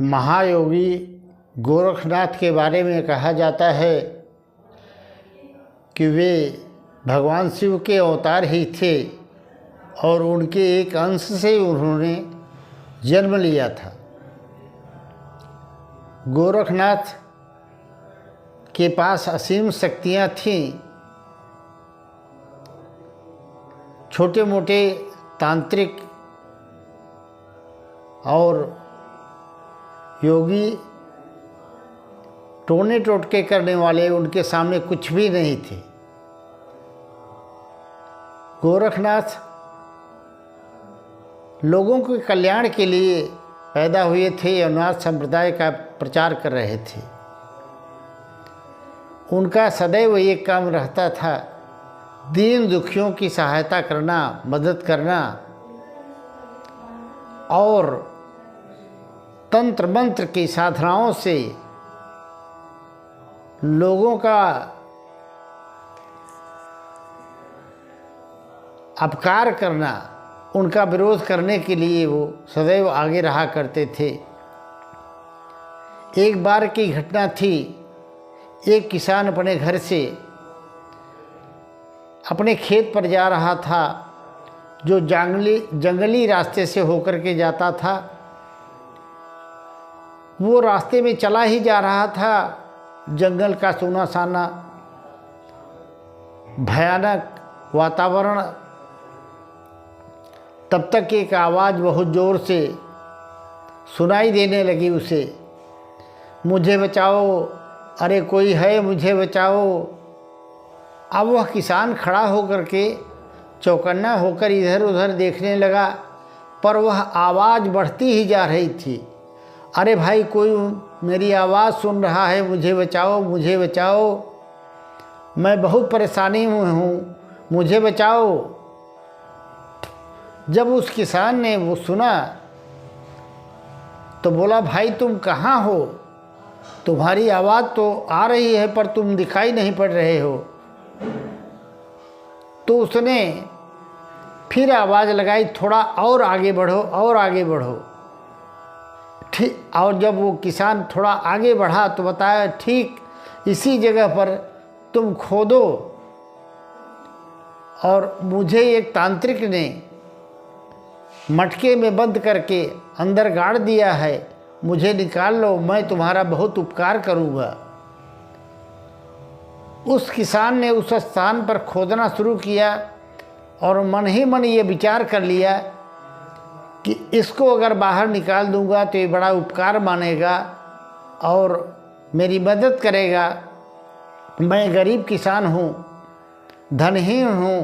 महायोगी गोरखनाथ के बारे में कहा जाता है कि वे भगवान शिव के अवतार ही थे और उनके एक अंश से उन्होंने जन्म लिया था। गोरखनाथ के पास असीम शक्तियाँ थीं। छोटे मोटे तांत्रिक और योगी टोने टोटके करने वाले उनके सामने कुछ भी नहीं थे। गोरखनाथ लोगों के कल्याण के लिए पैदा हुए थे और नाथ संप्रदाय का प्रचार कर रहे थे। उनका सदैव एक काम रहता था, दीन दुखियों की सहायता करना, मदद करना और तंत्र मंत्र की साधनाओं से लोगों का अपकार करना, उनका विरोध करने के लिए वो सदैव आगे रहा करते थे। एक बार की घटना थी, एक किसान अपने घर से अपने खेत पर जा रहा था, जो जंगली रास्ते से होकर के जाता था। वो रास्ते में चला ही जा रहा था, जंगल का सुना-साना भयानक वातावरण। तब तक एक आवाज़ बहुत ज़ोर से सुनाई देने लगी उसे, मुझे बचाओ, अरे कोई है, मुझे बचाओ। अब वह किसान खड़ा होकर के चौकन्ना होकर इधर उधर देखने लगा, पर वह आवाज़ बढ़ती ही जा रही थी। अरे भाई, कोई मेरी आवाज़ सुन रहा है, मुझे बचाओ, मुझे बचाओ, मैं बहुत परेशानी में हूँ, मुझे बचाओ। जब उस किसान ने वो सुना तो बोला, भाई तुम कहाँ हो? तुम्हारी आवाज़ तो आ रही है पर तुम दिखाई नहीं पड़ रहे हो। तो उसने फिर आवाज़ लगाई, थोड़ा और आगे बढ़ो, और आगे बढ़ो। ठीक, और जब वो किसान थोड़ा आगे बढ़ा तो बताया, ठीक इसी जगह पर तुम खोदो और मुझे एक तांत्रिक ने मटके में बंद करके अंदर गाड़ दिया है, मुझे निकाल लो, मैं तुम्हारा बहुत उपकार करूँगा। उस किसान ने उस स्थान पर खोदना शुरू किया और मन ही मन ये विचार कर लिया कि इसको अगर बाहर निकाल दूंगा तो ये बड़ा उपकार मानेगा और मेरी मदद करेगा। मैं गरीब किसान हूँ, धनहीन हूँ,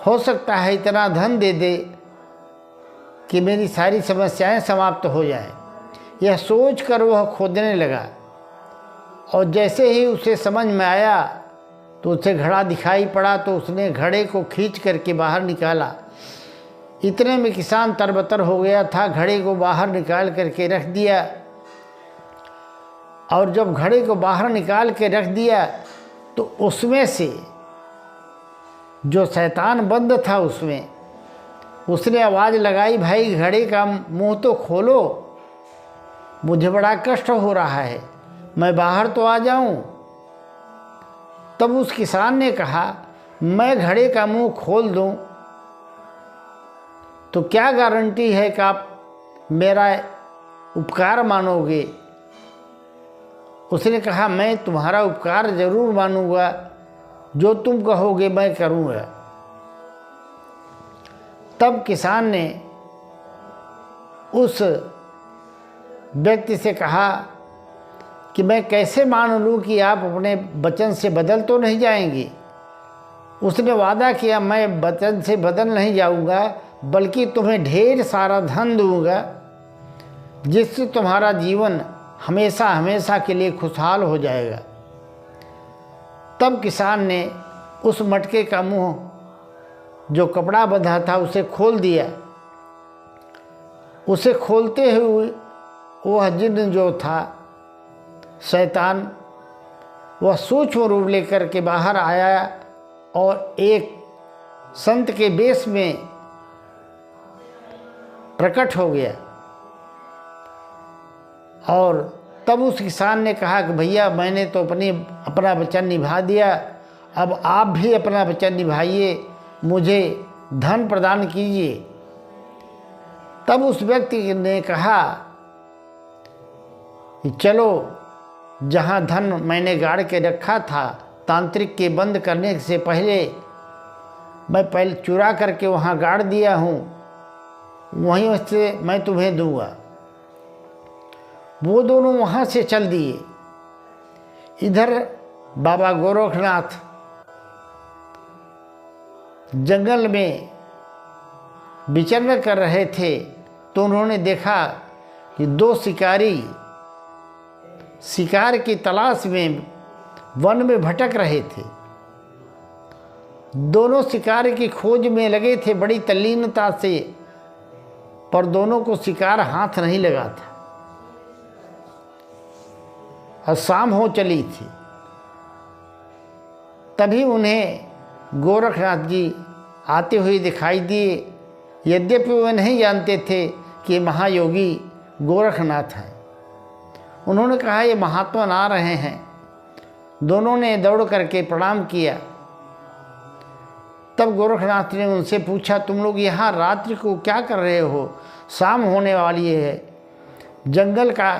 हो सकता है इतना धन दे दे कि मेरी सारी समस्याएं समाप्त हो जाएं। यह सोचकर वह खोदने लगा और जैसे ही उसे समझ में आया तो उसे घड़ा दिखाई पड़ा, तो उसने घड़े को खींच करके बाहर निकाला। इतने में किसान तरबतर हो गया था, घड़े को बाहर निकाल करके रख दिया। और जब घड़े को बाहर निकाल के रख दिया तो उसमें से जो शैतान बंद था उसने आवाज़ लगाई, भाई घड़े का मुंह तो खोलो, मुझे बड़ा कष्ट हो रहा है, मैं बाहर तो आ जाऊं। तब उस किसान ने कहा, मैं घड़े का मुंह खोल दूं तो क्या गारंटी है कि आप मेरा उपकार मानोगे? उसने कहा, मैं तुम्हारा उपकार ज़रूर मानूंगा, जो तुम कहोगे मैं करूँगा। तब किसान ने उस व्यक्ति से कहा कि मैं कैसे मान लूँ कि आप अपने वचन से बदल तो नहीं जाएंगे? उसने वादा किया, मैं वचन से बदल नहीं जाऊँगा, बल्कि तुम्हें ढेर सारा धन दूँगा, जिससे तुम्हारा जीवन हमेशा हमेशा के लिए खुशहाल हो जाएगा। तब किसान ने उस मटके का मुंह जो कपड़ा बंधा था उसे खोल दिया। उसे खोलते हुए वह जिन्न जो था शैतान, वह सूक्ष्म रूप लेकर के बाहर आया और एक संत के वेश में प्रकट हो गया। और तब उस किसान ने कहा कि भैया मैंने तो अपना वचन निभा दिया, अब आप भी अपना वचन निभाइए, मुझे धन प्रदान कीजिए। तब उस व्यक्ति ने कहा कि चलो, जहाँ धन मैंने गाड़ के रखा था तांत्रिक के बंद करने से पहले, मैं पहले चुरा करके वहाँ गाड़ दिया हूँ, वहीं से मैं तुम्हें दूंगा। वो दोनों वहाँ से चल दिए। इधर बाबा गोरखनाथ जंगल में विचरण कर रहे थे, तो उन्होंने देखा कि दो शिकारी शिकार की तलाश में वन में भटक रहे थे। दोनों शिकार की खोज में लगे थे बड़ी तल्लीनता से, पर दोनों को शिकार हाथ नहीं लगा था और शाम हो चली थी। तभी उन्हें गोरखनाथ जी आते हुए दिखाई दिए। यद्यपि वे नहीं जानते थे कि महायोगी गोरखनाथ हैं। उन्होंने कहा ये महात्मा आ रहे हैं। दोनों ने दौड़ करके प्रणाम किया। तब गोरखनाथ ने उनसे पूछा, तुम लोग यहाँ रात्रि को क्या कर रहे हो? शाम होने वाली है, जंगल का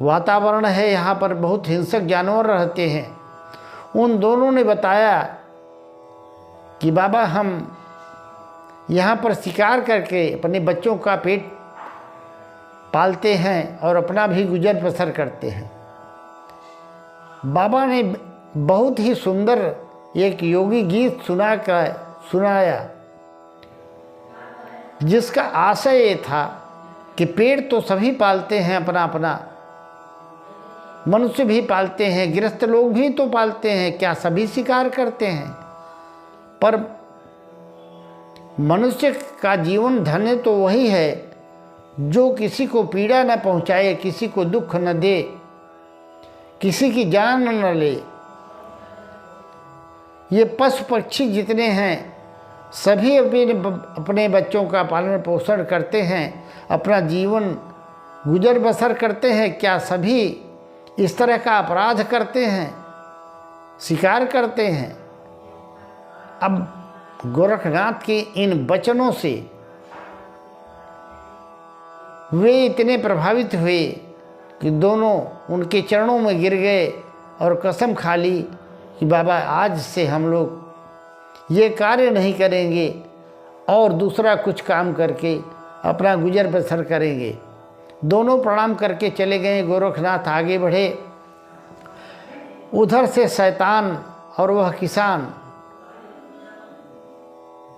वातावरण है, यहाँ पर बहुत हिंसक जानवर रहते हैं। उन दोनों ने बताया कि बाबा हम यहाँ पर शिकार करके अपने बच्चों का पेट पालते हैं और अपना भी गुजर बसर करते हैं। बाबा ने बहुत ही सुंदर एक योगी गीत सुनाया, जिसका आशय ये था कि पेट तो सभी पालते हैं अपना अपना, मनुष्य भी पालते हैं, गृहस्थ लोग भी तो पालते हैं, क्या सभी शिकार करते हैं? पर मनुष्य का जीवन धन्य तो वही है जो किसी को पीड़ा न पहुंचाए, किसी को दुख न दे, किसी की जान न ले। ये पशु पक्षी जितने हैं सभी अपने बच्चों का पालन पोषण करते हैं, अपना जीवन गुजर बसर करते हैं। क्या सभी इस तरह का अपराध करते हैं, शिकार करते हैं? अब गोरखनाथ के इन वचनों से वे इतने प्रभावित हुए कि दोनों उनके चरणों में गिर गए और कसम खा ली कि बाबा आज से हम लोग ये कार्य नहीं करेंगे और दूसरा कुछ काम करके अपना गुजर बसर करेंगे। दोनों प्रणाम करके चले गए। गोरखनाथ आगे बढ़े। उधर से शैतान और वह किसान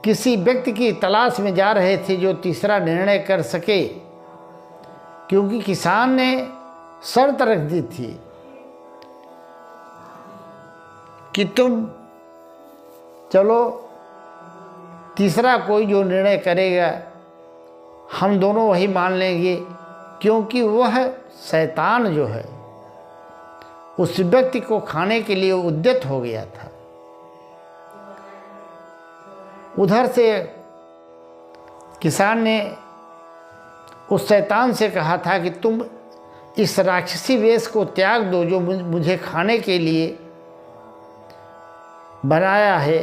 किसी व्यक्ति की तलाश में जा रहे थे जो तीसरा निर्णय कर सके, क्योंकि किसान ने शर्त रख दी थी कि तुम चलो, तीसरा कोई जो निर्णय करेगा हम दोनों वही मान लेंगे, क्योंकि वह शैतान जो है उस व्यक्ति को खाने के लिए उद्यत हो गया था। उधर से किसान ने उस शैतान से कहा था कि तुम इस राक्षसी वेश को त्याग दो जो मुझे खाने के लिए बनाया है,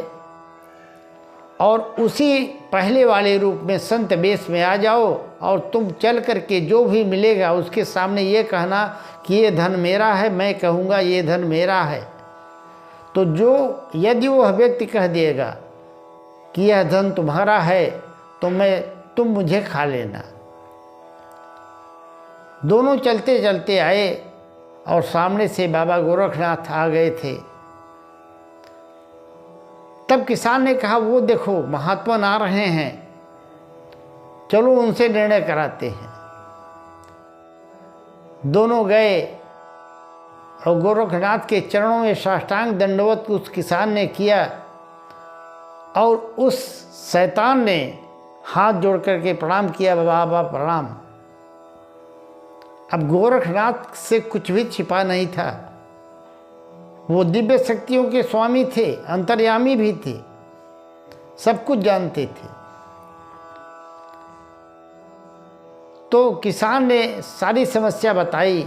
और उसी पहले वाले रूप में संत वेश में आ जाओ, और तुम चल करके जो भी मिलेगा उसके सामने ये कहना कि ये धन मेरा है, मैं कहूँगा ये धन मेरा है। तो जो यदि वह व्यक्ति कह देगा कि यह धन तुम्हारा है तो तुम मुझे खा लेना। दोनों चलते चलते आए और सामने से बाबा गोरखनाथ आ गए थे। तब किसान ने कहा, वो देखो महात्मा आ रहे हैं, चलो उनसे निर्णय कराते हैं। दोनों गए और गोरखनाथ के चरणों में साष्टांग दंडवत उस किसान ने किया, और उस शैतान ने हाथ जोड़ करके प्रणाम किया, बाबा प्रणाम। अब गोरखनाथ से कुछ भी छिपा नहीं था। वो दिव्य शक्तियों के स्वामी थे, अंतर्यामी भी थे, सब कुछ जानते थे। तो किसान ने सारी समस्या बताई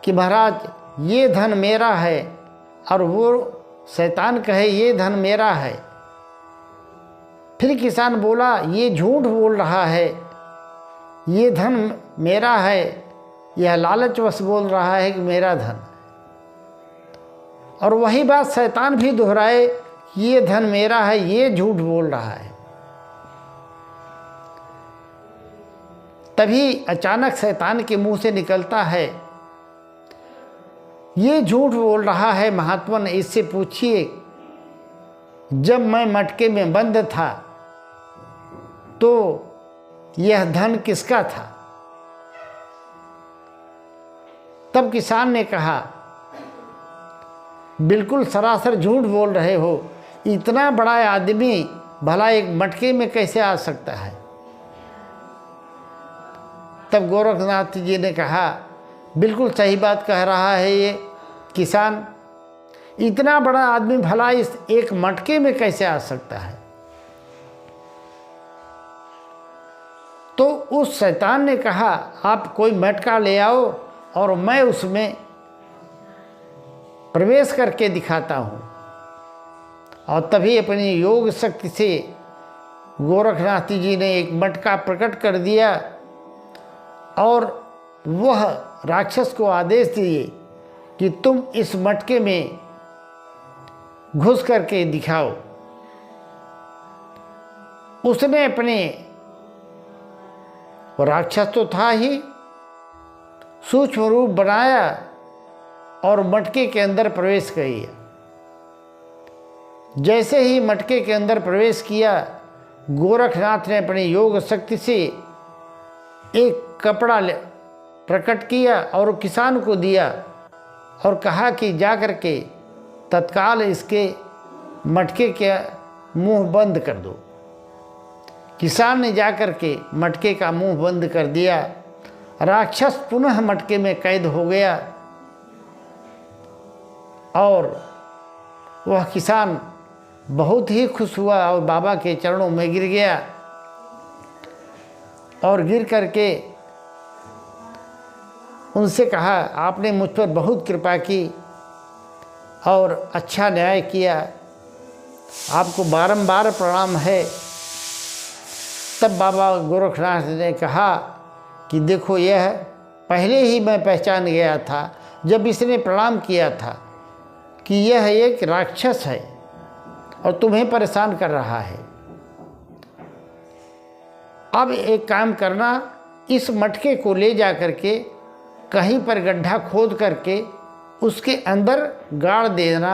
कि महाराज ये धन मेरा है, और वो शैतान कहे ये धन मेरा है। फिर किसान बोला ये झूठ बोल रहा है, ये धन मेरा है, यह लालचवश बोल रहा है कि मेरा धन। और वही बात शैतान भी दोहराए, ये धन मेरा है, ये झूठ बोल रहा है। तभी अचानक शैतान के मुंह से निकलता है, ये झूठ बोल रहा है महात्मन, इससे पूछिए जब मैं मटके में बंद था तो यह धन किसका था। तब किसान ने कहा बिल्कुल सरासर झूठ बोल रहे हो, इतना बड़ा आदमी भला एक मटके में कैसे आ सकता है। तब गोरखनाथ जी ने कहा बिल्कुल सही बात कह रहा है ये किसान, इतना बड़ा आदमी भला इस एक मटके में कैसे आ सकता है। तो उस शैतान ने कहा आप कोई मटका ले आओ और मैं उसमें प्रवेश करके दिखाता हूँ। और तभी अपनी योग शक्ति से गोरखनाथ जी ने एक मटका प्रकट कर दिया और वह राक्षस को आदेश दिए कि तुम इस मटके में घुस करके दिखाओ। उसने अपने, राक्षस तो था ही, सूक्ष्म रूप बनाया और मटके के अंदर प्रवेश किया। जैसे ही मटके के अंदर प्रवेश किया, गोरखनाथ ने अपनी योग शक्ति से एक कपड़ा प्रकट किया और किसान को दिया और कहा कि जा कर के तत्काल इसके मटके के मुंह बंद कर दो। किसान ने जाकर के मटके का मुंह बंद कर दिया। राक्षस पुनः मटके में कैद हो गया और वह किसान बहुत ही खुश हुआ और बाबा के चरणों में गिर गया। और गिर करके उनसे कहा आपने मुझ पर बहुत कृपा की और अच्छा न्याय किया, आपको बारंबार प्रणाम है। तब बाबा गोरखनाथ ने कहा कि देखो यह पहले ही मैं पहचान गया था जब इसने प्रणाम किया था कि यह एक राक्षस है और तुम्हें परेशान कर रहा है। अब एक काम करना, इस मटके को ले जा करके कहीं पर गड्ढा खोद करके उसके अंदर गाड़ देना